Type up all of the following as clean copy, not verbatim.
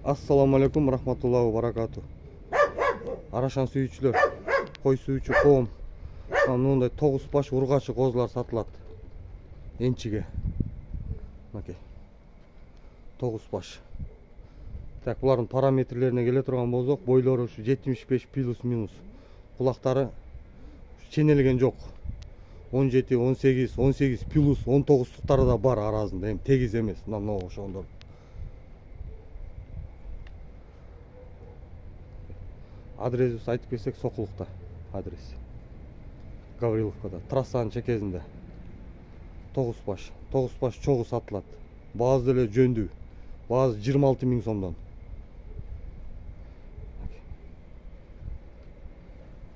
Assalamu alaikum rahmatullahu wa barakatuh. Арашан сүйүүчүлөр, кой сүйүүчү коом. Мындай 9 баш ургачы козулар сатылат. Энчиге. Мынакей. 9 баш. Так, булардын параметрлерине келе турган болсок, бойлору 75 плюс-минус. Кулактары ченелген жок. 17, 18, 18 плюс 19-туктары да бар арасында. Эми тегиз эмес, мына ошондор. Адресибизди айтып кетсек, Сокулукта адрес. Гавриловкада, трассанын чекесинде. 9 баш чогуу сатылат. Баазы деле жөндүү. Баазы 26 000 сомдон.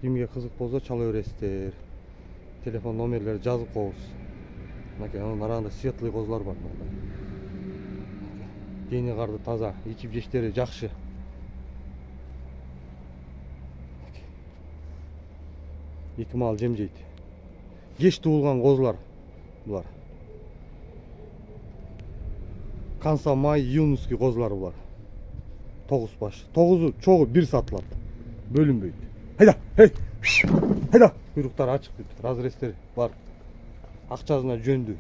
Кимге кызык болсо чала бересиздер. Телефон номерлери жазып коебуз. Мынакей анын арасында светлый козулар бар. Дени карды таза, ичип жештери жакшы. Эки мал жем жейт. Кеч туулган козулар булар. Канса май июньский козулар булар. 9 баш. 9'у чогуу бир сатылат. Бөлүнбөйт. Хайда, хайда. Куйруктары ачык бүт. Разрестери бар. Акчасына жөндүү.